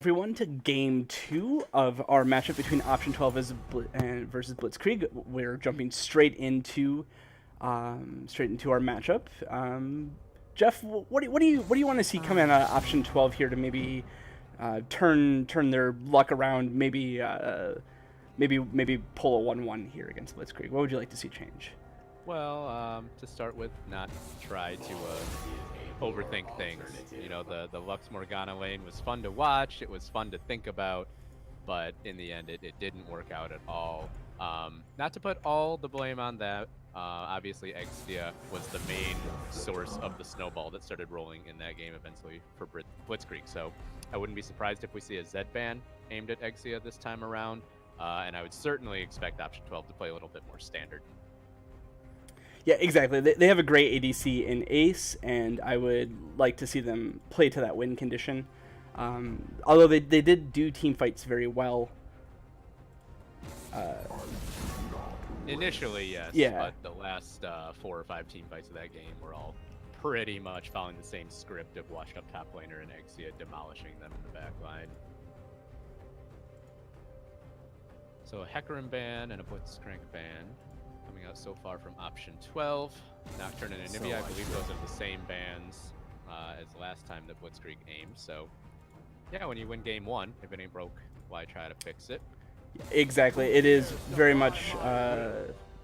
Everyone to game 2 of our matchup between Option 12 versus Blitzkrieg. We're jumping straight into our matchup. Jeff, what do you want to see coming out of Option 12 here to maybe turn their luck around? Maybe pull a 1-1 here against Blitzkrieg. What would you like to see change? Well, to start with, not try to overthink things. You know, the Lux Morgana lane was fun to watch. It was fun to think about, but in the end, it didn't work out at all. Not to put all the blame on that. Obviously, Exia was the main source of the snowball that started rolling in that game eventually for Blitzkrieg. So I wouldn't be surprised if we see a Z ban aimed at Exia this time around. And I would certainly expect Option 12 to play a little bit more standard. Yeah, exactly. They have a great ADC in Ace, and I would like to see them play to that win condition. Although they did do team fights very well. Initially, yes. Yeah. But the last 4 or 5 team fights of that game were all pretty much following the same script of washed up top laner and Exia demolishing them in the back line. So a Hecarim ban and a Blitzkrieg ban coming out so far from Option 12. Nocturne and Anivia, I believe those are the same bans as last time that Blitzkrieg aimed. So yeah, when you win game 1, if it ain't broke, why try to fix it? Exactly. It is very much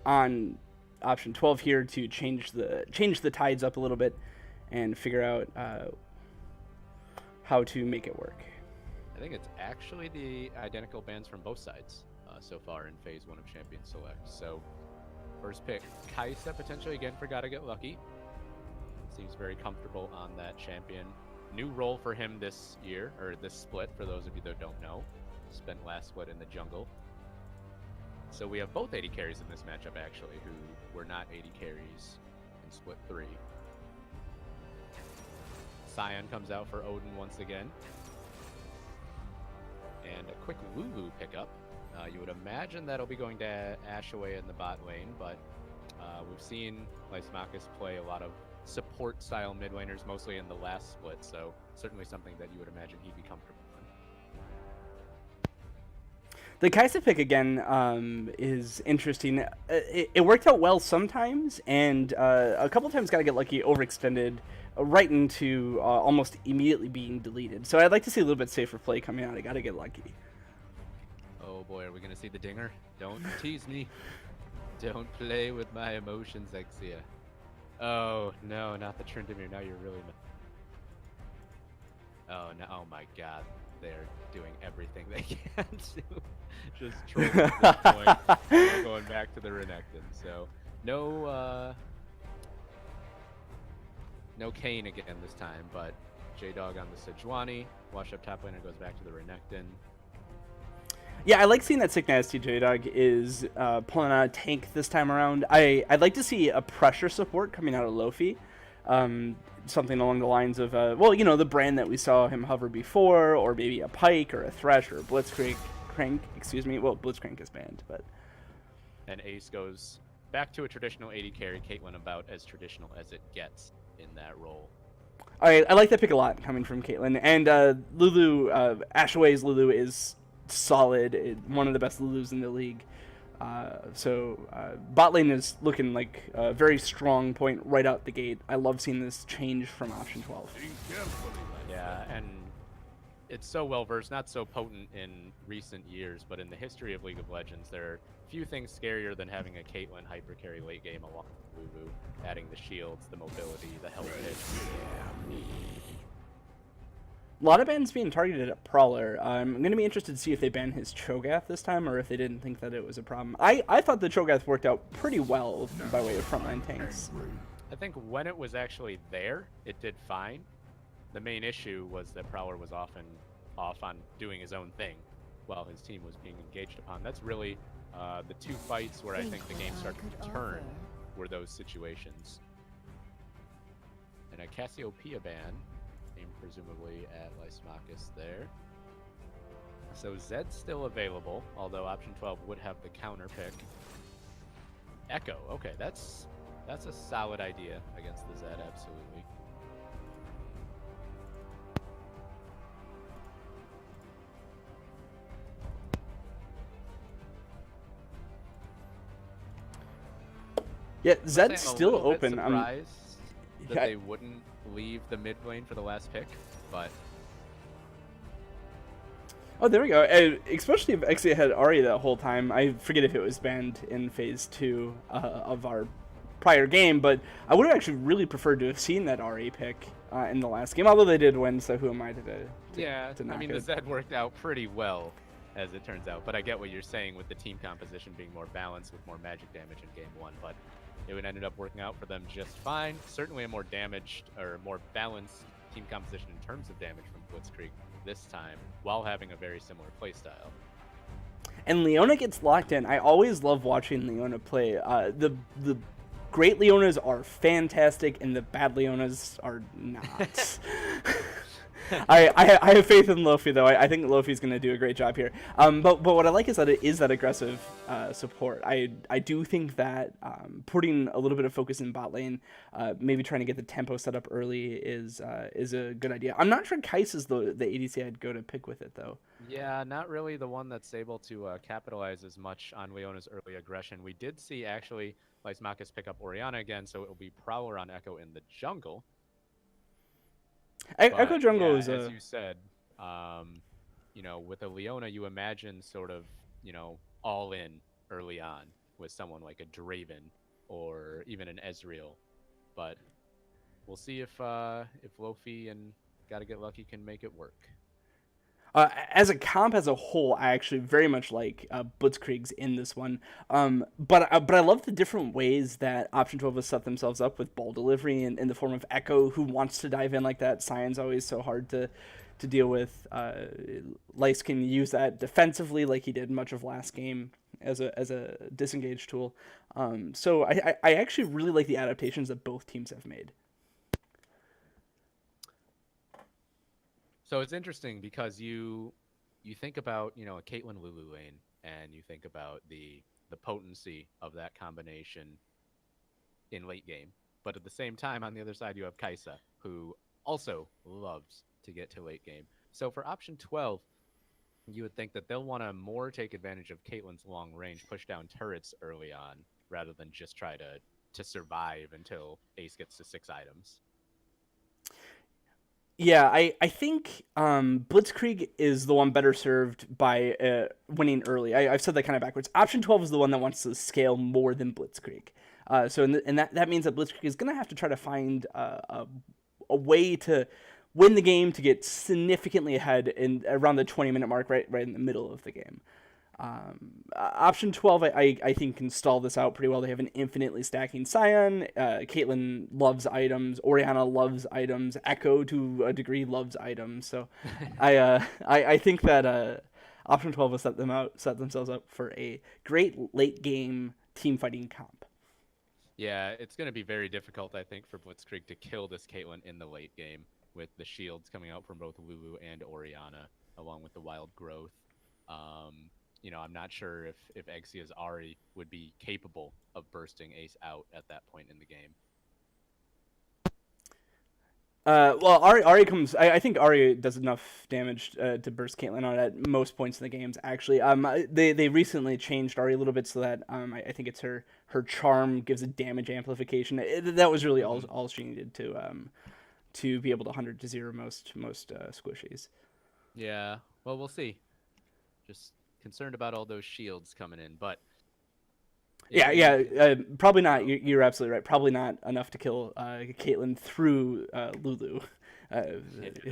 on Option 12 here to change the tides up a little bit and figure out how to make it work. I think it's actually the identical bans from both sides so far in Phase 1 of Champion Select. So first pick, Kaisa potentially again for Gotta Get Lucky. Seems very comfortable on that champion. New role for him this year, or this split, for those of you that don't know. Spent last split in the jungle. So we have both 80 carries in this matchup, actually, who were not 80 carries in split 3. Sion comes out for Odin once again. And a quick Lulu pickup. You would imagine that'll be going to Ashaway in the bot lane, but we've seen Lysimachus play a lot of support-style mid laners, mostly in the last split, so certainly something that you would imagine he'd be comfortable in. The Kaisa pick again is interesting. It worked out well sometimes, and a couple times Gotta Get Lucky overextended right into almost immediately being deleted. So I'd like to see a little bit safer play coming out. I Gotta Get Lucky. Oh boy, are we gonna see the dinger? Don't tease me. Don't play with my emotions, Exia. Oh no, not the Tryndamere. Now you're really. Oh no! Oh my God, they're doing everything they can to just troll at this point. We're going back to the Renekton. So no Kayn again this time, but J-Dog on the Sejuani. Wash up top laner goes back to the Renekton. Yeah, I like seeing that Sick Nasty J-Dog is pulling out a tank this time around. I'd like to see a pressure support coming out of Lofi. Something along the lines of, well, you know, the brand that we saw him hover before, or maybe a Pike or a Thresh or a Blitzkrieg. Excuse me. Well, Blitzkrieg is banned, but... And Ace goes back to a traditional 80 carry, Caitlyn about as traditional as it gets in that role. I like that pick a lot coming from Caitlyn. And Lulu, Ashaway's Lulu is solid, one of the best Lulus in the league. So bot lane is looking like a very strong point right out the gate. I love seeing this change from Option 12. Yeah, and it's so well versed, not so potent in recent years, but in the history of League of Legends, there are few things scarier than having a Caitlyn hyper carry late game along with Lulu, adding the shields, the mobility, the health hits. A lot of bans being targeted at Prowler. I'm going to be interested to see if they ban his Cho'Gath this time, or if they didn't think that it was a problem. I thought the Cho'Gath worked out pretty well by way of frontline tanks. I think when it was actually there, it did fine. The main issue was that Prowler was often off on doing his own thing while his team was being engaged upon. That's really the 2 fights where I think the game started to turn were those situations. And a Cassiopeia ban, aimed presumably at Lysimachus there. So Zed's still available, although Option 12 would have the counter pick. Echo, okay, that's a solid idea against the Zed, absolutely. Yeah, I must say Zed's I'm a still little bit open. surprised that Yeah, they wouldn't leave the mid lane for the last pick, but oh, there we go. Especially if Exia had Ari that whole time. I forget if it was banned in phase 2 of our prior game, but I would have actually really preferred to have seen that Ari pick in the last game. Although they did win, so who am I yeah, to I knock mean, the it? Zed worked out pretty well, as it turns out. But I get what you're saying with the team composition being more balanced with more magic damage in game 1. But it would ended up working out for them just fine. Certainly a more damaged or more balanced team composition in terms of damage from Blitzkrieg this time, while having a very similar playstyle. And Leona gets locked in. I always love watching Leona play. The great Leonas are fantastic, and the bad Leonas are not. I have faith in Lofi though. I think Lofi's going to do a great job here. But what I like is that it is that aggressive support. I do think that putting a little bit of focus in bot lane, maybe trying to get the tempo set up early is a good idea. I'm not sure Kais is the ADC I'd go to pick with it though. Yeah, not really the one that's able to capitalize as much on Leona's early aggression. We did see actually Lysimachus pick up Orianna again, so it will be Prowler on Echo in the jungle. Echo But Jungle yeah, is as you said, with a Leona, you imagine sort of, all in early on with someone like a Draven or even an Ezreal. But we'll see if Lofi and Gotta Get Lucky can make it work. As a comp as a whole, I actually very much like Blitzkrieg's in this one. But I love the different ways that Option 12 has set themselves up with ball delivery in the form of Echo, who wants to dive in like that. Sion's always so hard to deal with. Lyce can use that defensively like he did much of last game as a disengage tool. So I actually really like the adaptations that both teams have made. So it's interesting because you think about a Caitlyn Lulu lane, and you think about the potency of that combination in late game. But at the same time, on the other side, you have Kai'Sa, who also loves to get to late game. So for option 12, you would think that they'll want to more take advantage of Caitlyn's long range, push down turrets early on, rather than just try to survive until Ace gets to 6 items. Yeah, I think Blitzkrieg is the one better served by winning early. I've said that kind of backwards. Option 12 is the one that wants to scale more than Blitzkrieg. And that means that Blitzkrieg is going to have to try to find a way to win the game to get significantly ahead in around the 20-minute mark, right in the middle of the game. Option 12, I think, can stall this out pretty well. They have an infinitely stacking Sion. Caitlyn loves items. Orianna loves items. Echo, to a degree, loves items. So I think that Option 12 will set themselves up for a great late game team fighting comp. Yeah, it's going to be very difficult, I think, for Blitzkrieg to kill this Caitlyn in the late game with the shields coming out from both Lulu and Orianna, along with the wild growth. I'm not sure if Exia's Ahri would be capable of bursting Ace out at that point in the game. Well, Ahri comes. I think Ahri does enough damage to burst Caitlyn out at most points in the games. Actually, they recently changed Ahri a little bit so that I think it's her charm gives a damage amplification. That was really all she needed to be able to 100 to 0 most squishies. Yeah, well, we'll see. Just concerned about all those shields coming in, but probably not. You're absolutely right. Probably not enough to kill Caitlyn through Lulu.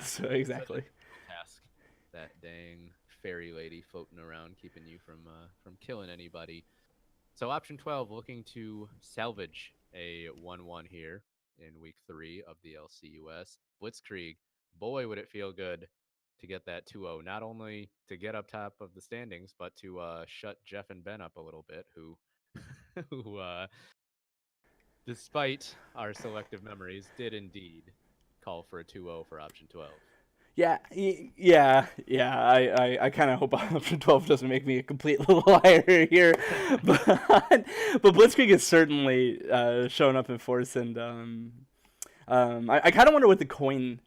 So exactly. Task. That dang fairy lady floating around, keeping you from killing anybody. So option 12, looking to salvage a 1-1 here in week 3 of the LCUS. Blitzkrieg, boy, would it feel good to get that 2-0. Not only to get up top of the standings, but to shut Jeff and Ben up a little bit, who despite our selective memories, did indeed call for a 2-0 for option 12. Yeah. I kind of hope option 12 doesn't make me a complete liar here, but Blitzkrieg is certainly showing up in force, and I kind of wonder what the coin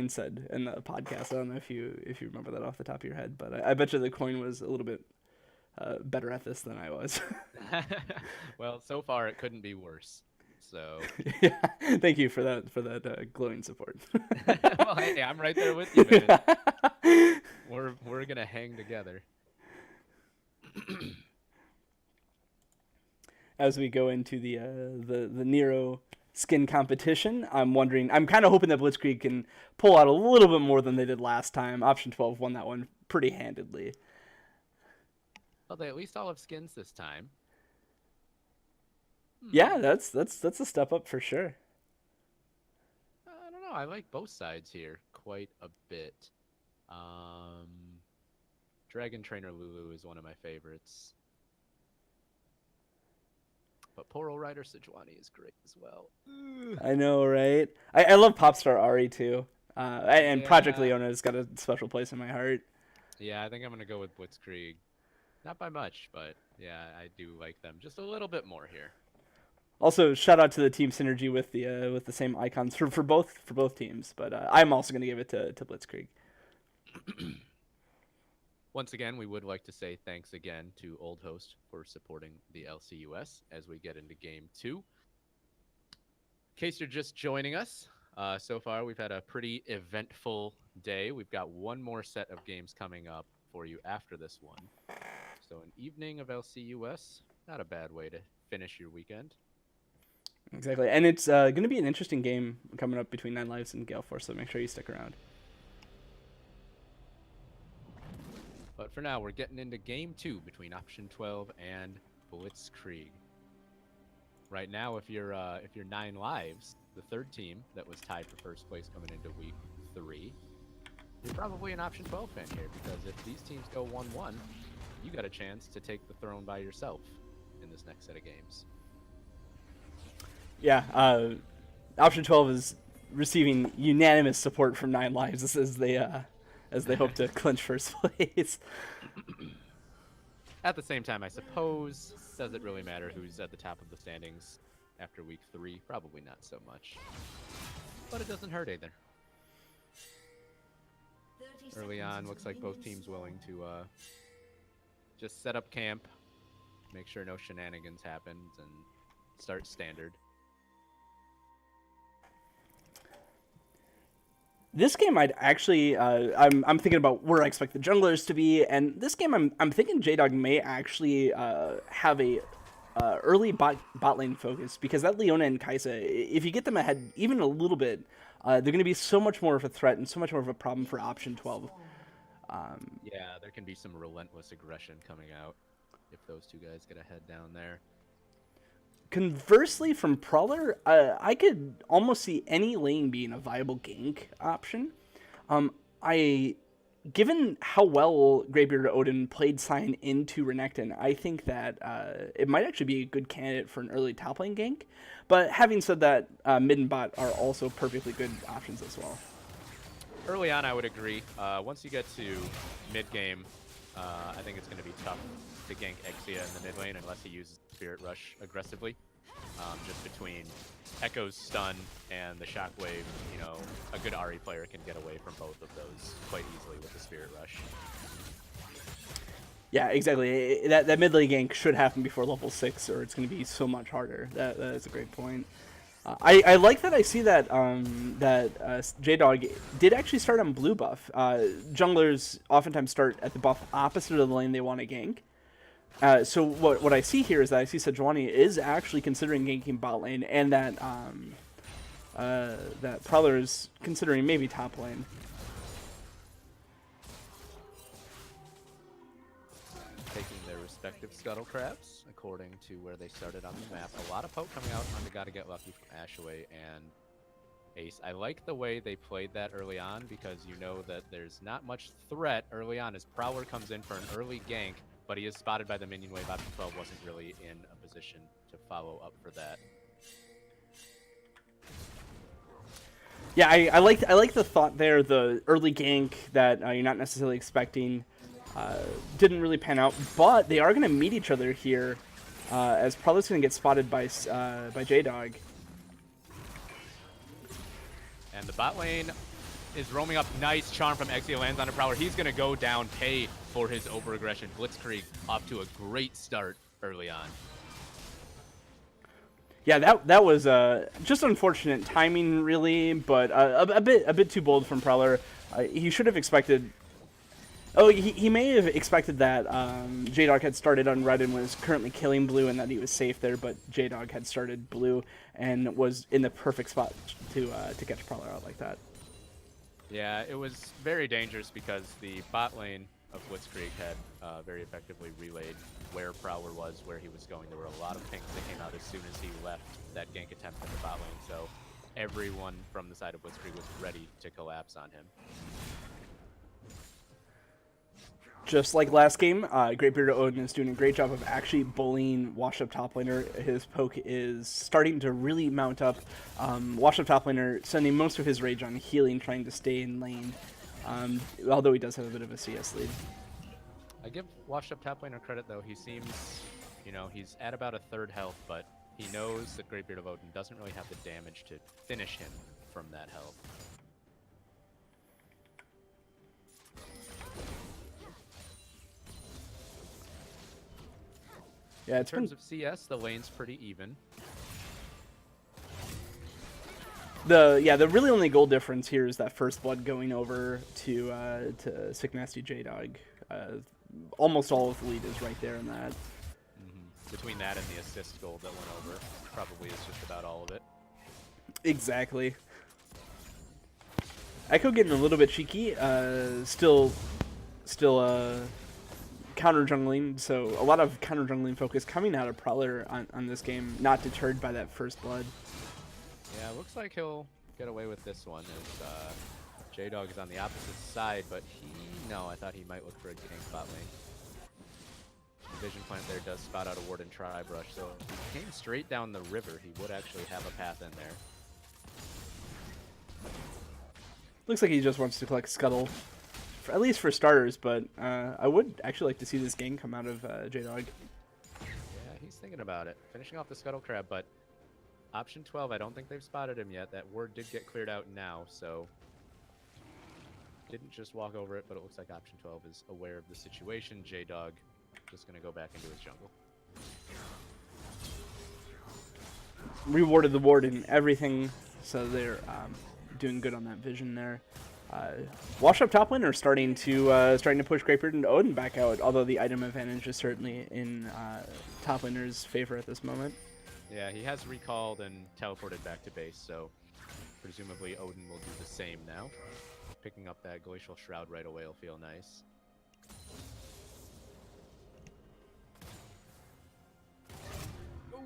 said in the podcast. I don't know if you remember that off the top of your head, but I bet you the coin was a little bit better at this than I was. Well, so far it couldn't be worse. So Yeah, thank you for that glowing support. well, hey, I'm right there with you, man. We're gonna hang together. As we go into the Nero skin competition, I'm kind of hoping that Blitzkrieg can pull out a little bit more than they did last time. Option 12 won that one pretty handedly. Well, they at least all have skins this time. Yeah, that's a step up for sure. I don't know. I like both sides here quite a bit. Dragon Trainer Lulu is one of my favorites. But Poro Rider Sejuani is great as well. I know, right? I love Popstar Ari too. And Project Yeah. Leona has got a special place in my heart. Yeah, I think I'm going to go with Blitzkrieg. Not by much, but yeah, I do like them just a little bit more here. Also, shout out to the team synergy with the same icons for both teams. But I'm also going to give it to Blitzkrieg. Once again, we would like to say thanks again to Old Host for supporting the LCUS as we get into Game 2. In case you're just joining us, so far we've had a pretty eventful day. We've got one more set of games coming up for you after this one. So an evening of LCUS, not a bad way to finish your weekend. Exactly, and it's going to be an interesting game coming up between Nine Lives and Gale Force, so make sure you stick around. But for now, we're getting into Game 2 between Option 12 and Blitzkrieg. Right now, if you're Nine Lives, the third team that was tied for first place coming into Week 3, you're probably an Option 12 fan here, because if these teams go 1-1, you got a chance to take the throne by yourself in this next set of games. Yeah, Option 12 is receiving unanimous support from Nine Lives as they hope to clinch first place. At the same time, I suppose, does it really matter who's at the top of the standings after Week 3? Probably not so much. But it doesn't hurt either. Early on, looks like both teams willing to just set up camp, make sure no shenanigans happen, and start standard. This game, I'd actually, I'm thinking about where I expect the junglers to be, and this game, I'm thinking J-Dog may actually have a early bot lane focus, because that Leona and Kaisa, if you get them ahead even a little bit, they're going to be so much more of a threat and so much more of a problem for Option 12. Yeah, there can be some relentless aggression coming out if those two guys get a head down there. Conversely, from Prowler, I could almost see any lane being a viable gank option. Given how well Greybeard Odin played Sign into Renekton, I think that it might actually be a good candidate for an early top lane gank. But having said that, mid and bot are also perfectly good options as well. Early on, I would agree. Once you get to mid-game, I think it's going to be tough to gank Exia in the mid lane unless he uses Spirit Rush aggressively. Just between Echo's stun and the Shockwave, you know, a good Ahri player can get away from both of those quite easily with the Spirit Rush. Yeah, exactly. That mid lane gank should happen before level 6, or it's going to be so much harder. That is a great point. I like that I see that J-Dog did actually start on blue buff. Junglers oftentimes start at the buff opposite of the lane they want to gank. So what I see here is that I see Sejuani is actually considering ganking bot lane, and that Prowler is considering maybe top lane. Taking their respective scuttle crabs according to where they started on the map. A lot of poke coming out on the Gotta Get Lucky from Ashaway and Ace. I like the way they played that early on, because you know that there's not much threat early on as Prowler comes in for an early gank, but he is spotted by the minion wave. Option 12 wasn't really in a position to follow up for that. Yeah, I like the thought there. The early gank that you're not necessarily expecting didn't really pan out, but they are going to meet each other here, as Prowler's going to get spotted by J-Dog. And the bot lane is roaming up. Nice charm from Exia, lands on a Prowler. He's going to go down, pay for his overaggression. Blitzkrieg off to a great start early on. Yeah, that was just unfortunate timing, really, but a bit too bold from Prowler. He should have expected. Oh, he may have expected that J-Dog had started on red and was currently killing blue, and that he was safe there. But J-Dog had started blue and was in the perfect spot to catch Prowler out like that. Yeah, it was very dangerous because the bot lane of Blitzkrieg had very effectively relayed where Prowler was, where he was going. There were a lot of pings that came out as soon as he left that gank attempt in the bot lane, so everyone from the side of Blitzkrieg was ready to collapse on him. Just like last game, Greatbeard Odin is doing a great job of actually bullying washed up top laner. His poke is starting to really mount up. Washed up top laner sending most of his rage on healing, trying to stay in lane, although he does have a bit of a CS lead. I give washed up top laner credit though. He seems, you know, he's at about a third health, but he knows that Greatbeard of Odin doesn't really have the damage to finish him from that health. Yeah, in terms of CS, the lane's pretty even. The really only goal difference here is that first blood going over to Sick Nasty J-Dog. Almost all of the lead is right there in that. Between that and the assist goal that went over, probably is just about all of it. Exactly. Echo getting a little bit cheeky. Still counter jungling, so a lot of counter jungling focus coming out of Prowler on this game, not deterred by that first blood. Yeah, looks like he'll get away with this one as J-Dog is on the opposite side, but I thought he might look for a gank bot lane. The Vision Plant there does spot out a ward and Tri-Brush, so if he came straight down the river, he would actually have a path in there. Looks like he just wants to collect Scuttle, at least for starters, but I would actually like to see this gang come out of J-Dog. Yeah, he's thinking about it. Finishing off the Scuttle Crab, but option 12, I don't think they've spotted him yet. That word did get cleared out now, so didn't just walk over it, but it looks like option 12 is aware of the situation. J-Dog just going to go back into his jungle. Rewarded the ward and everything, so they're doing good on that vision there. Wash up top laner starting to push Greatbeard and Odin back out, although the item advantage is certainly in top laner's favor at this moment. Yeah, he has recalled and teleported back to base, so presumably Odin will do the same now. Picking up that Glacial Shroud right away will feel nice. Ooh!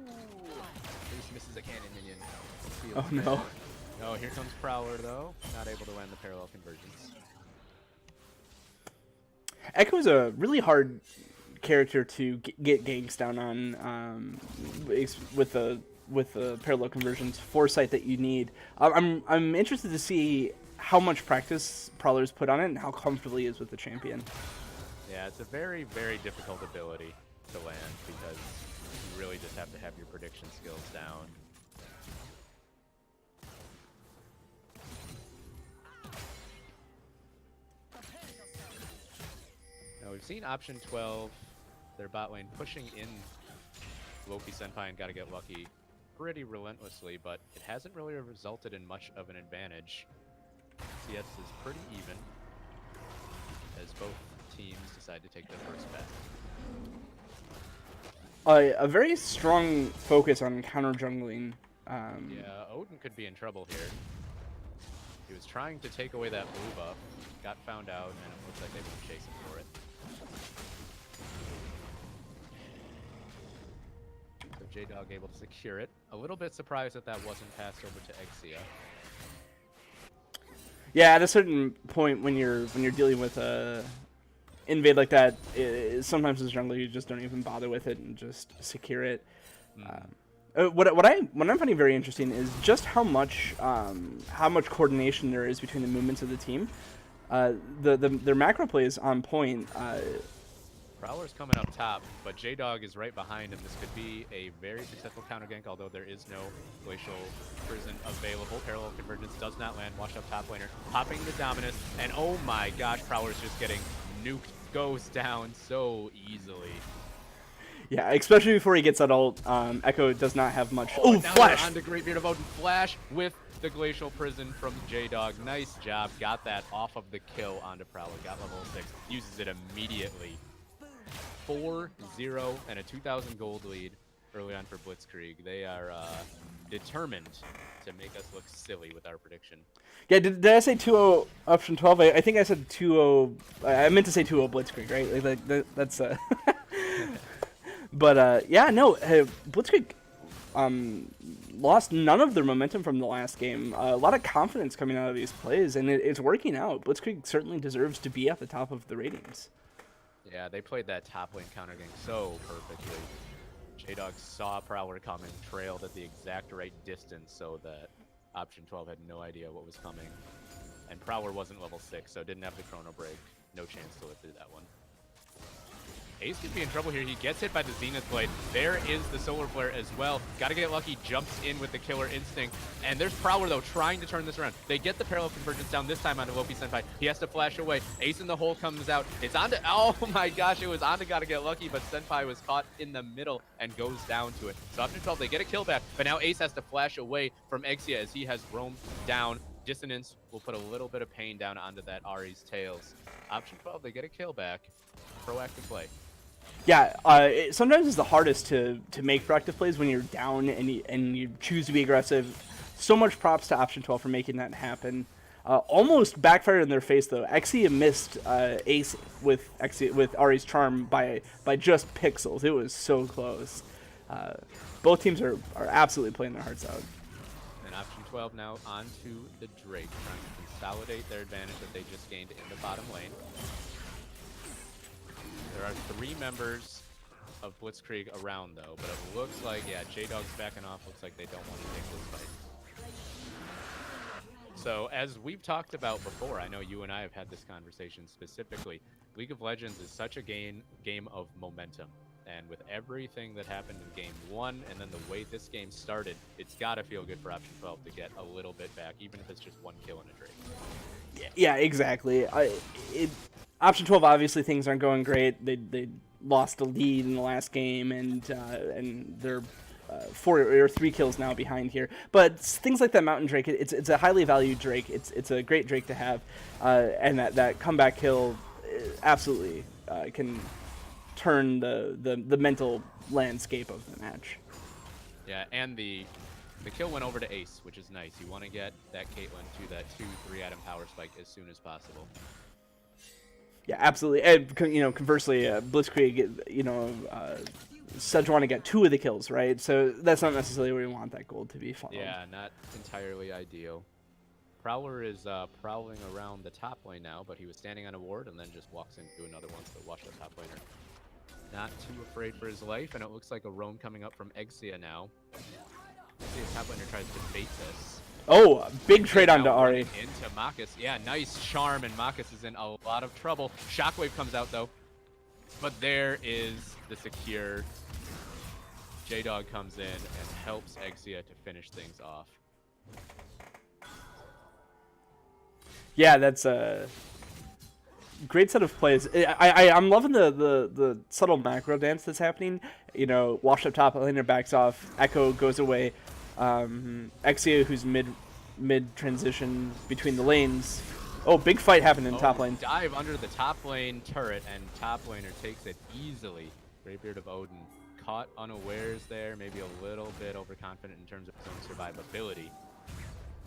Ace misses a cannon minion. Oh no. Oh, here comes Prowler though. Not able to land the parallel convergence. Echo's a really hard character to get ganks down on with the parallel conversions foresight that you need. I'm interested to see how much practice Prowler's put on it and how comfortable he is with the champion. Yeah, it's a very, very difficult ability to land because you really just have to have your prediction skills down. Now we've seen option 12, their bot lane pushing in Loki Senpai and Gotta Get Lucky pretty relentlessly, but it hasn't really resulted in much of an advantage. CS is pretty even as both teams decide to take their first bet. A very strong focus on counter jungling. Yeah, Odin could be in trouble here. He was trying to take away that blue buff, got found out, and it looks like they won't chase him for it. So J-Dog able to secure it. A little bit surprised that that wasn't passed over to Exia. Yeah, at a certain point when you're dealing with a invade like that, sometimes as jungler you just don't even bother with it and just secure it. What I'm finding very interesting is just how much coordination there is between the movements of the team. Their macro play is on point. Prowler's coming up top, but J-Dog is right behind him. This could be a very successful counter gank, although there is no Glacial Prison available. Parallel Convergence does not land. Washed up top laner. Popping the Dominus, and oh my gosh, Prowler's just getting nuked. Goes down so easily. Yeah, especially before he gets that ult. Echo does not have much. Oh, Flash! On to Greatbeard of Odin. Flash with the Glacial Prison from J-Dog. Nice job. Got that off of the kill onto Prowler. Got level 6. Uses it immediately. 4-0 and a 2,000 gold lead early on for Blitzkrieg. They are determined to make us look silly with our prediction. Yeah, did I say 2-0 option 12? I think I said 2-0. I meant to say 2-0 Blitzkrieg, right? That's But yeah, no, Blitzkrieg lost none of their momentum from the last game. A lot of confidence coming out of these plays, and it's working out. Blitzkrieg certainly deserves to be at the top of the ratings. Yeah, they played that top lane counter game so perfectly. J-Dog saw Prowler coming, trailed at the exact right distance so that option 12 had no idea what was coming. And Prowler wasn't level 6, so didn't have the chrono break. No chance to live through that one. Ace could be in trouble here. He gets hit by the Zenith Blade. There is the Solar Flare as well. Gotta get lucky. Jumps in with the Killer Instinct. And there's Prowler, though, trying to turn this around. They get the Parallel Convergence down this time onto Loki Senpai. He has to flash away. Ace in the hole comes out. It's onto... Oh my gosh, it was onto Gotta Get Lucky, but Senpai was caught in the middle and goes down to it. So option 12, they get a kill back, but now Ace has to flash away from Exia as he has roamed down. Dissonance will put a little bit of pain down onto that Ari's tails. Option 12, they get a kill back. Proactive play. Yeah, sometimes it's the hardest to make proactive plays when you're down and you choose to be aggressive. So much props to option 12 for making that happen. Almost backfired in their face though. Exia missed Ace with Ari's charm by just pixels. It was so close. Both teams are absolutely playing their hearts out. And option 12 now onto the Drake, trying to consolidate their advantage that they just gained in the bottom lane. There are 3 members of Blitzkrieg around, though, but it looks like, yeah, J-Dog's backing off. Looks like they don't want to take this fight. So, as we've talked about before, I know you and I have had this conversation specifically, League of Legends is such a game of momentum. And with everything that happened in Game 1, and then the way this game started, it's got to feel good for Option 12 to get a little bit back, even if it's just 1 kill in a Drake. Yeah, exactly. Option 12, obviously things aren't going great. They lost a lead in the last game, and they're 4 or 3 kills now behind here. But things like that Mountain Drake, it's a highly valued Drake. It's a great Drake to have, and that comeback kill absolutely can turn the mental landscape of the match. Yeah, and the kill went over to Ace, which is nice. You want to get that Caitlyn to that 2-3 item power spike as soon as possible. Yeah, absolutely. And conversely, Blitzkrieg, Sedge want to get 2 of the kills, right? So that's not necessarily where we want that gold to be followed. Yeah, not entirely ideal. Prowler is prowling around the top lane now, but he was standing on a ward and then just walks into another one, so watch the top laner. Not too afraid for his life, and it looks like a roam coming up from Exia now. Exia's top laner tries to bait this. Oh, big trade onto Ari. Into Marcus. Yeah, nice charm, and Marcus is in a lot of trouble. Shockwave comes out, though. But there is the secure. J-Dog comes in and helps Exia to finish things off. Yeah, that's a great set of plays. I'm loving the subtle macro dance that's happening. Washed up top, laner backs off, Echo goes away. Exia, who's mid transition between the lanes. Oh, big fight happened in top lane. Dive under the top lane turret, and top laner takes it easily. Greatbeard of Odin caught unawares there, maybe a little bit overconfident in terms of his own survivability.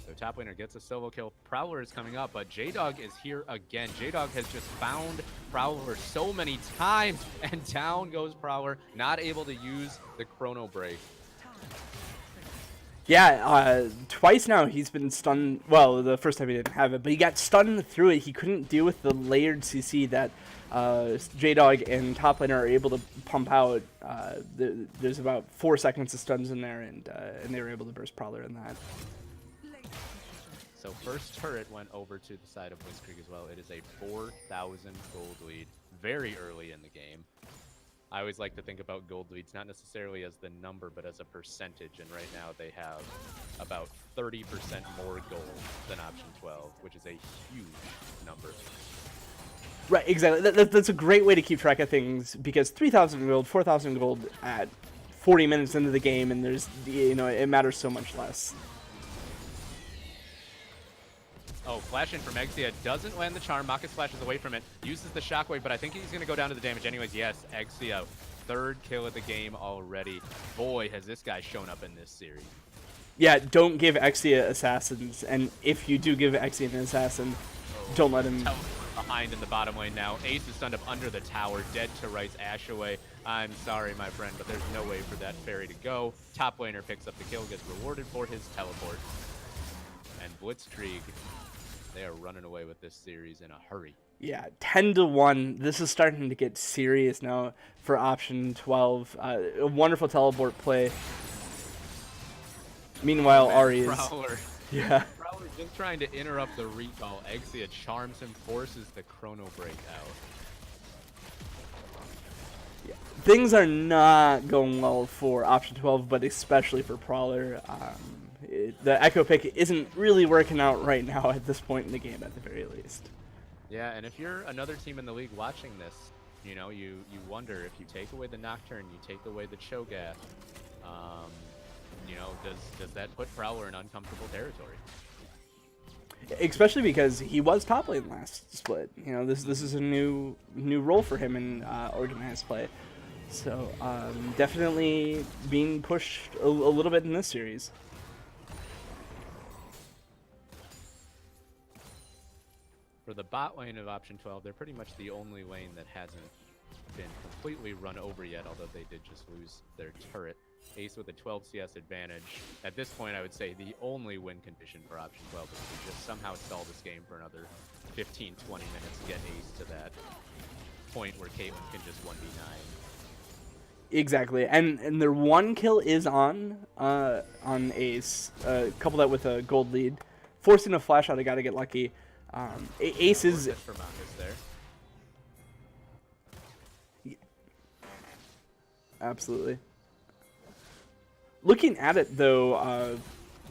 So top laner gets a solo kill. Prowler is coming up, but J-Dog is here again. J-Dog has just found Prowler so many times, and down goes Prowler, not able to use the chrono break. Yeah, twice now he's been stunned. Well, the first time he didn't have it, but he got stunned through it. He couldn't deal with the layered CC that J-Dog and top laner are able to pump out. There's about 4 seconds of stuns in there, and they were able to burst Prowler in that. So first turret went over to the side of Blitzkrieg as well. It is a 4,000 gold lead very early in the game. I always like to think about gold leads not necessarily as the number, but as a percentage. And right now they have about 30% more gold than option 12, which is a huge number. Right, exactly. That's a great way to keep track of things, because 3,000 gold, 4,000 gold at 40 minutes into the game, and there's, it matters so much less. Oh, flash in from Exia doesn't land the charm. Marcus flashes away from it, uses the shockwave, but I think he's going to go down to the damage anyways. Yes, Exia, third kill of the game already. Boy, has this guy shown up in this series. Yeah, don't give Exia assassins, and if you do give Exia an assassin, don't let him... Behind in the bottom lane now. Ace is stunned up under the tower, dead to Right's Ash away. I'm sorry, my friend, but there's no way for that fairy to go. Top laner picks up the kill, gets rewarded for his teleport. And Blitzkrieg, they are running away with this series in a hurry. Yeah, 10-1. This is starting to get serious now for option 12. A wonderful teleport play. Meanwhile, Ari is... Prowler. Yeah. Prowler just trying to interrupt the recall. Exia charms him, forces the chrono break out. Yeah. Things are not going well for option 12, but especially for Prowler. The Echo pick isn't really working out right now at this point in the game, at the very least. Yeah, and if you're another team in the league watching this, you wonder if you take away the Nocturne, you take away the Cho'Gath, does that put Prowler in uncomfortable territory? Especially because he was top lane last split. This is a new role for him in organized play. So definitely being pushed a little bit in this series. For the bot lane of option 12, they're pretty much the only lane that hasn't been completely run over yet, although they did just lose their turret. Ace with a 12 CS advantage. At this point, I would say the only win condition for option 12 is to just somehow stall this game for another 15-20 minutes to get Ace to that point where Caitlyn can just 1v9. Exactly, and their one kill is on Ace. Couple that with a gold lead, forcing a flash out. I gotta get lucky. Ace is... For Marcus there. Yeah. Absolutely. Looking at it though,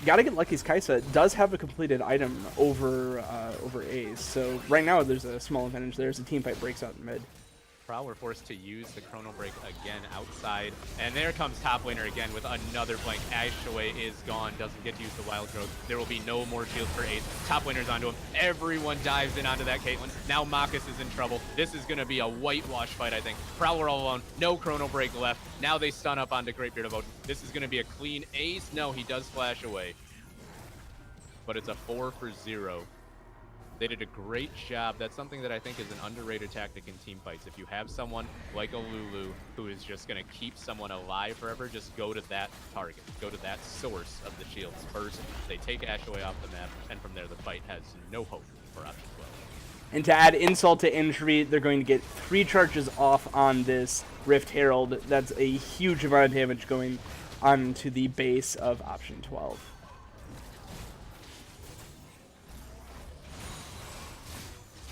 gotta get lucky's Kai'Sa does have a completed item over Ace. So right now there's a small advantage there as the team fight breaks out in mid. Prowler forced to use the chrono break again outside, and there comes top laner again with another flank. Ashaway is gone, doesn't get to use the wild growth. There will be no more shields for Ace. Top laner's onto him. Everyone dives in onto that Caitlyn. Now Marcus is in trouble. This is going to be a whitewash fight, I think. Prowler all alone, no chrono break left. Now they stun up onto Greatbeard of Odin. This is going to be a clean Ace. No, he does flash away, but it's a 4-for-0. They did a great job. That's something that I think is an underrated tactic in team fights. If you have someone like a Lulu who is just going to keep someone alive forever, just go to that target. Go to that source of the shields first. They take Ashaway off the map, and from there the fight has no hope for option 12. And to add insult to injury, they're going to get 3 charges off on this Rift Herald. That's a huge amount of damage going onto the base of option 12.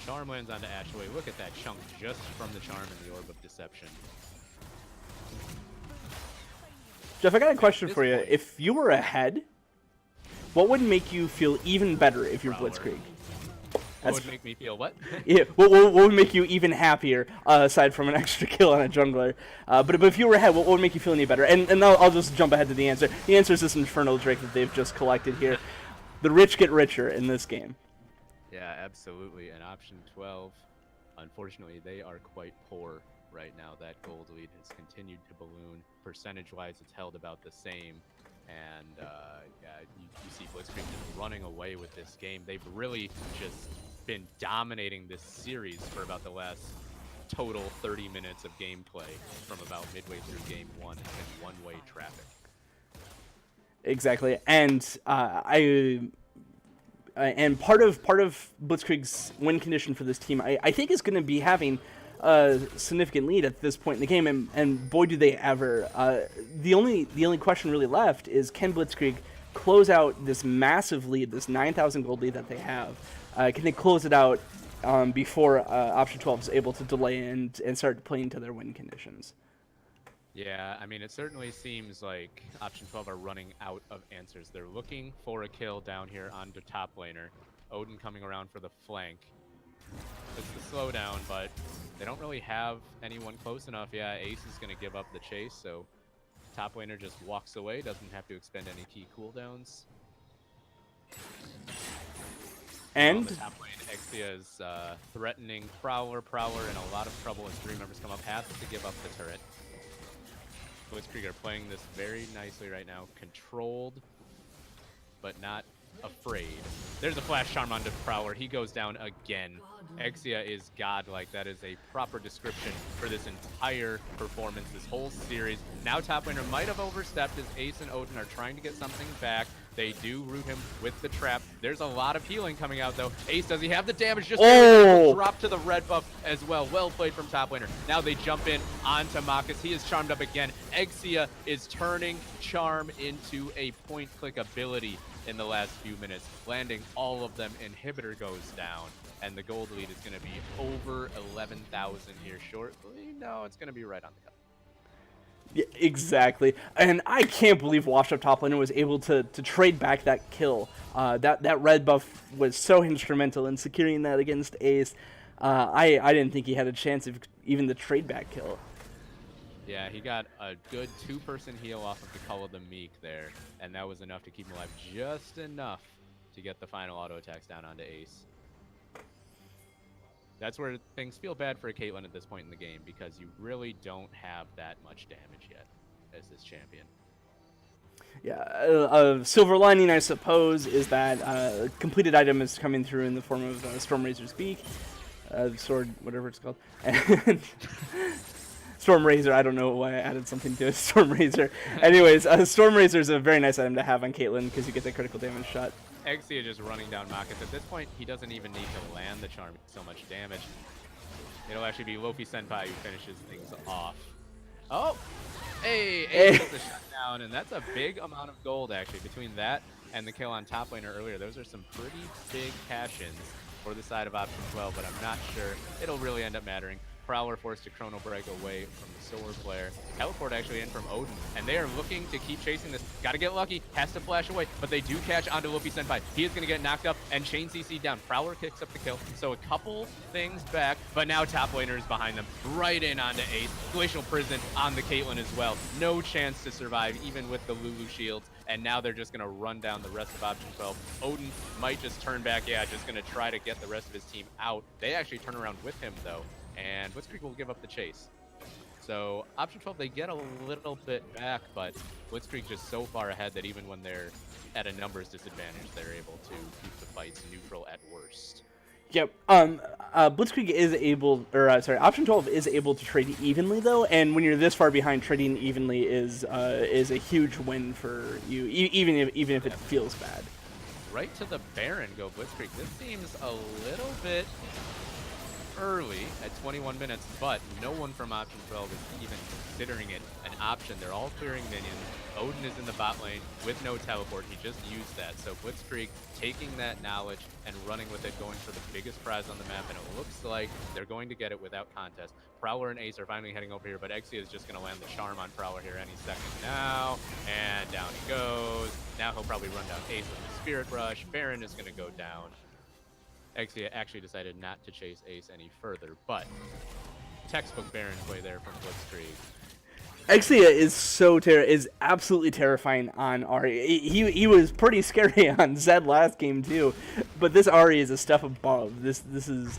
Charm lands onto Ashaway. Look at that chunk just from the charm and the Orb of Deception. Jeff, I got a question for you. If you were ahead, what would make you feel even better if you're Blitzkrieg? What would make me feel what? Yeah, what would make you even happier, aside from an extra kill on a jungler? But if you were ahead, what would make you feel any better? And I'll just jump ahead to the answer. The answer is this Infernal Drake that they've just collected here. The rich get richer in this game. Yeah, absolutely. And option 12, unfortunately, they are quite poor right now. That gold lead has continued to balloon. Percentage-wise, it's held about the same. And yeah, you see Blitzkrieg just running away with this game. They've really just been dominating this series for about the last total 30 minutes of gameplay from about midway through game 1. It's been one-way traffic. Exactly. And and part of Blitzkrieg's win condition for this team, I think, is going to be having a significant lead at this point in the game, and boy, do they ever. The only question really left is, can Blitzkrieg close out this massive lead, this 9,000 gold lead that they have? Can they close it out before option 12 is able to delay and start playing to their win conditions? Yeah, I mean, it certainly seems like Option 12 are running out of answers. They're looking for a kill down here on the top laner. Odin coming around for the flank. It's the slowdown, but they don't really have anyone close enough. Yeah, Ace is going to give up the chase, so top laner just walks away, doesn't have to expend any key cooldowns. And on the top lane, Exia is threatening Prowler in a lot of trouble as 3 members come up, has to give up the turret. Blitzkrieg are playing this very nicely right now, controlled, but not afraid. There's a flash charm onto Prowler. He goes down again. Exia is godlike. That is a proper description for this entire performance, this whole series. Now top laner might have overstepped as Ace and Odin are trying to get something back. They do root him with the trap. There's a lot of healing coming out, though. Ace, does he have the damage? Just drop to the red buff as well. Well played from top laner. Now they jump in onto Marcus. He is charmed up again. Exia is turning charm into a point-click ability in the last few minutes, landing all of them. Inhibitor goes down, and the gold lead is going to be over 11,000 here shortly. No, it's going to be right on the cup. Yeah, exactly, and I can't believe Washed Up Top Laner was able to trade back that kill. That red buff was so instrumental in securing that against Ace. I didn't think he had a chance of even the trade back kill. Yeah, he got a good 2-person heal off of the Call of the Meek there, and that was enough to keep him alive, just enough to get the final auto attacks down onto Ace. That's where things feel bad for a Caitlyn at this point in the game, because you really don't have that much damage yet as this champion. Yeah, a silver lining, I suppose, is that completed item is coming through in the form of Stormrazor's Beak, sword, whatever it's called, and Stormrazor. I don't know why I added something to it. Stormrazor. Anyways, Stormrazor is a very nice item to have on Caitlyn because you get that critical damage shot. Exia just running down Marcus. At this point, he doesn't even need to land the charm. So much damage. It'll actually be Lofi Senpai who finishes things off. Oh! Hey! Ace gets the shutdown, and that's a big amount of gold, actually. Between that and the kill on top laner earlier, those are some pretty big cash-ins for the side of Option 12, but I'm not sure it'll really end up mattering. Prowler forced to Chrono Break away from the Sword Flare. Teleport actually in from Odin, and they are looking to keep chasing this. Gotta get lucky, has to flash away, but they do catch onto Luffy Senpai. He is gonna get knocked up and chain CC down. Prowler kicks up the kill, so a couple things back, but now top laner is behind them, right in onto Ace. Glacial Prison on the Caitlyn as well. No chance to survive, even with the Lulu shields, and now they're just gonna run down the rest of Option 12. Odin might just turn back, yeah, just gonna try to get the rest of his team out. They actually turn around with him, though, and Blitzkrieg will give up the chase. So Option 12, they get a little bit back, but Blitzkrieg just so far ahead that even when they're at a numbers disadvantage, they're able to keep the fights neutral at worst. Yep. Blitzkrieg is able, Option 12 is able to trade evenly though, and when you're this far behind, trading evenly is a huge win for you, even if it feels bad. Right to the Baron go Blitzkrieg. This seems a little bit early at 21 minutes, but no one from Option 12 is even considering it an option. They're all clearing minions. Odin is in the bot lane with no teleport. He just used that. So Blitzkrieg taking that knowledge and running with it, going for the biggest prize on the map, and it looks like they're going to get it without contest. Prowler and Ace are finally heading over here, but Exia is just going to land the charm on Prowler here any second now, and down he goes. Now he'll probably run down Ace with the Spirit Rush. Baron is going to go down. Exia actually decided not to chase Ace any further, but textbook Baron play there from Blitzkrieg. Exia is absolutely terrifying on Ahri. He was pretty scary on Zed last game too, but this Ahri is a step above. This is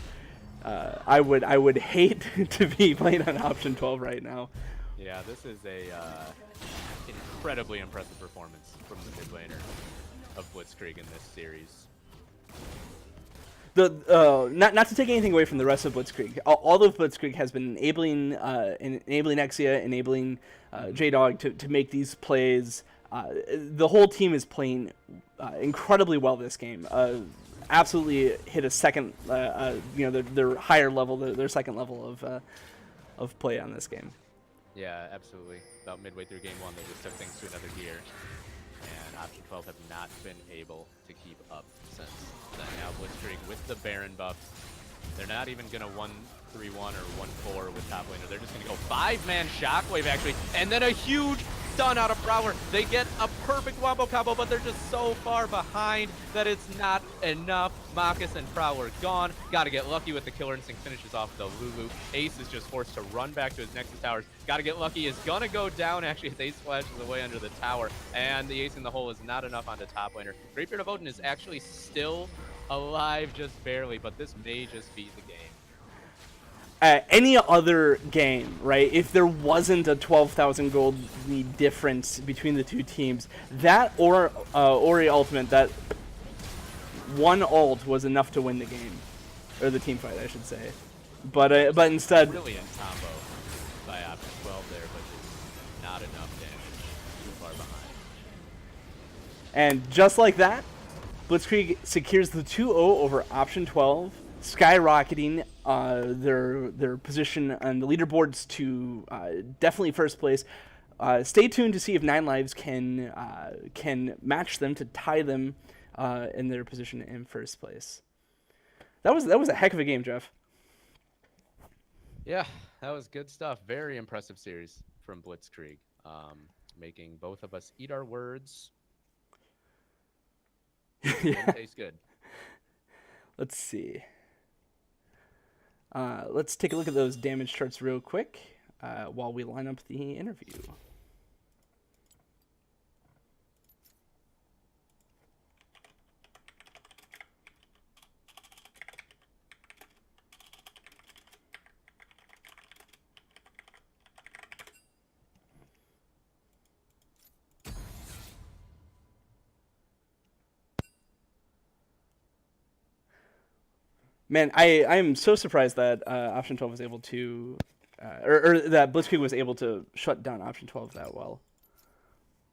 I would hate to be playing on Option 12 right now. Yeah, this is a incredibly impressive performance from the mid laner of Blitzkrieg in this series. Not to take anything away from the rest of Blitzkrieg, all of Blitzkrieg has been enabling Exia, enabling J-Dog to make these plays. The whole team is playing incredibly well this game. Absolutely hit a second, their higher level, their second level of play on this game. Yeah, absolutely. About midway through game one, they just took things to another gear, and Option 12 have not been able to keep up since then. Now Blitzkrieg with the Baron buff. They're not even going to 1-3-1 or 1-4 with top laner. They're just going to go 5-man shockwave, actually, and then a huge stun out of Prowler. They get a perfect wombo combo, but they're just so far behind that it's not enough. Marcus and Prowler gone. Got to get lucky with the Killer Instinct, finishes off the Lulu. Ace is just forced to run back to his Nexus towers. Got to get lucky, is gonna go down, actually, as Ace flashes away under the tower, and the Ace in the hole is not enough on the top laner. Greatbeard of Odin is actually still alive, just barely, but this may just be the game. Any other game, right? If there wasn't a 12,000 gold lead difference between the two teams, that or Ori Ultimate, that one ult was enough to win the game, or the team fight, I should say. But instead, Brilliant combo by Option 12 there, but just not enough damage. Too far behind. and just like that, Blitzkrieg secures the 2-0 over Option 12, skyrocketing their position on the leaderboards to definitely first place. Stay tuned to see if 9 Lives can match them to tie them in their position in first place. That was a heck of a game, Jeff. Yeah, that was good stuff. Very impressive series from Blitzkrieg, making both of us eat our words. It tastes good. Let's see. Let's take a look at those damage charts real quick while we line up the interview. Man, I am so surprised that Option 12 was able to, or that Blitzkrieg was able to shut down Option 12 that well.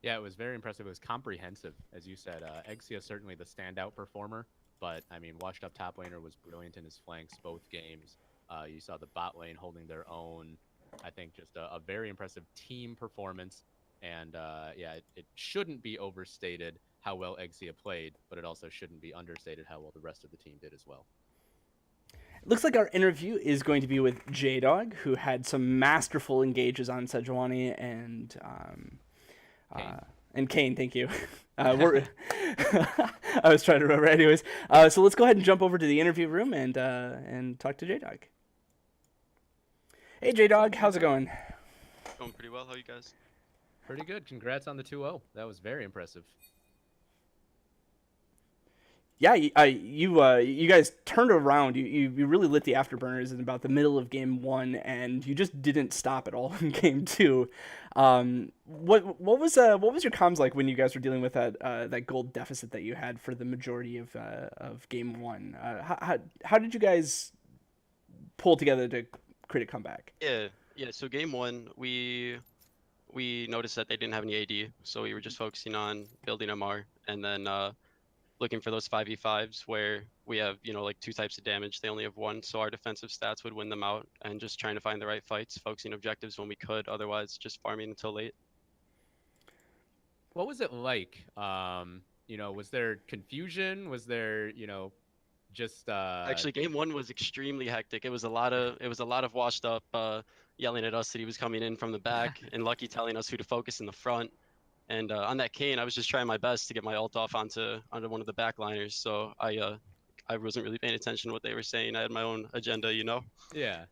Yeah, it was very impressive. It was comprehensive, as you said. Exia certainly the standout performer, but I mean, washed up top laner was brilliant in his flanks both games. You saw the bot lane holding their own. I think just a very impressive team performance. And yeah, it shouldn't be overstated how well Exia played, but it also shouldn't be understated how well the rest of the team did as well. It looks like our interview is going to be with J-Dog, who had some masterful engages on Sejuani and Kane. Thank you. I was trying to remember, anyways. So let's go ahead and jump over to the interview room and talk to J-Dog. Hey, J-Dog, how's it going? Going pretty well. How you guys? Pretty good. Congrats on the 2-0. That was very impressive. Yeah, you guys turned around. You really lit the afterburners in about the middle of game 1, and you just didn't stop at all in game 2. What was your comms like when you guys were dealing with that gold deficit that you had for the majority of game 1? How did you guys pull together to create a comeback? Yeah. So game 1, we noticed that they didn't have any AD, so we were just focusing on building MR, and then looking for those 5v5s where we have, like 2 types of damage. They only have 1, so our defensive stats would win them out, and just trying to find the right fights, focusing objectives when we could, otherwise just farming until late. What was it like? Was there confusion? Was there, just Actually, game 1 was extremely hectic. It was a lot of washed up yelling at us that he was coming in from the back, and Lucky telling us who to focus in the front. And on that Kane, I was just trying my best to get my ult off onto one of the backliners. So I wasn't really paying attention to what they were saying. I had my own agenda, Yeah.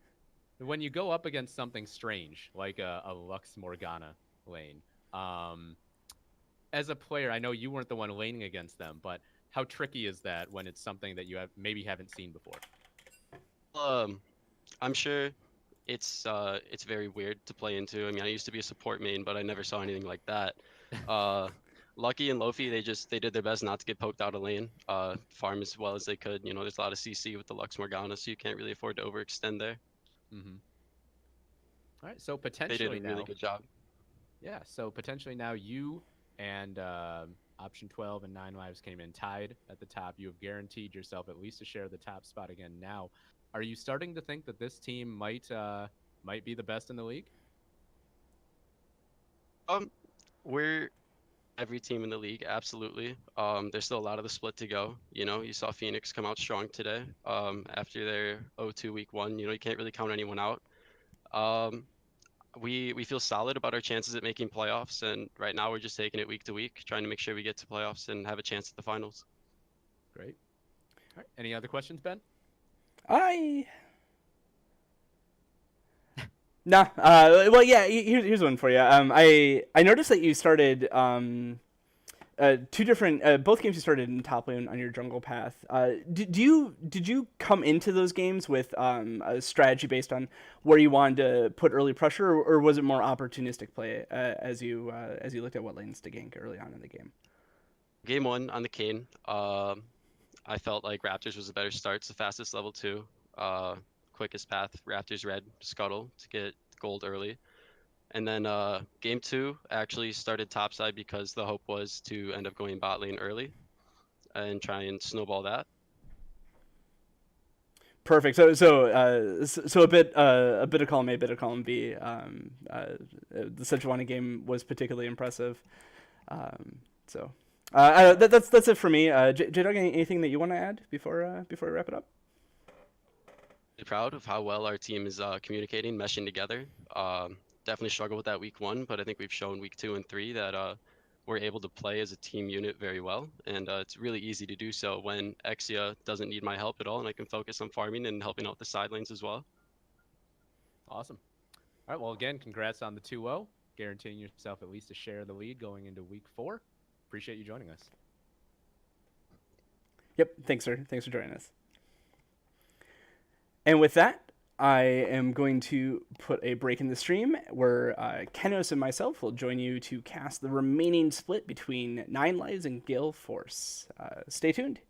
When you go up against something strange, like a Lux Morgana lane, as a player, I know you weren't the one laning against them, but how tricky is that when it's something that you maybe haven't seen before? I'm sure it's very weird to play into. I mean, I used to be a support main, but I never saw anything like that. Lucky and Lofi, they did their best not to get poked out of lane, farm as well as they could. There's a lot of CC with the Lux Morgana, so you can't really afford to overextend there. Mm-hmm. All right, so potentially they did a really good job. Yeah, so potentially now you and Option 12 and 9 Lives came in tied at the top. You have guaranteed yourself at least a share of the top spot again now. Are you starting to think that this team might be the best in the league? We're every team in the league, absolutely. There's still a lot of the split to go. You saw Phoenix come out strong today. After their 0-2 week 1, you can't really count anyone out. we feel solid about our chances at making playoffs, and right now we're just taking it week to week, trying to make sure we get to playoffs and have a chance at the finals. Great. All right. Any other questions, Ben? Nah. Well, yeah. Here's one for you. I noticed that you started two different both games you started in top lane on your jungle path. Did you come into those games with a strategy based on where you wanted to put early pressure, or was it more opportunistic play as you looked at what lanes to gank early on in the game? Game 1 on the Kane, I felt like Raptors was a better start. It's the fastest level 2, quickest path. Raptors red scuttle to get gold early. And then game 2 actually started topside because the hope was to end up going bot lane early and try and snowball that. Perfect. So a bit of column A, bit of column B. The Sejuani game was particularly impressive. That's it for me. J-Dog, anything that you want to add before we wrap it up? Proud of how well our team is communicating, meshing together. Definitely struggled with that week 1, but I think we've shown week 2 and 3 that we're able to play as a team unit very well, and it's really easy to do so when Exia doesn't need my help at all, and I can focus on farming and helping out the side lanes as well. Awesome. All right. Well, again, congrats on the 2-0, guaranteeing yourself at least a share of the lead going into week 4. Appreciate you joining us. Yep. Thanks, sir. Thanks for joining us. And with that, I am going to put a break in the stream where Kenos and myself will join you to cast the remaining split between Nine Lives and Gale Force. Stay tuned.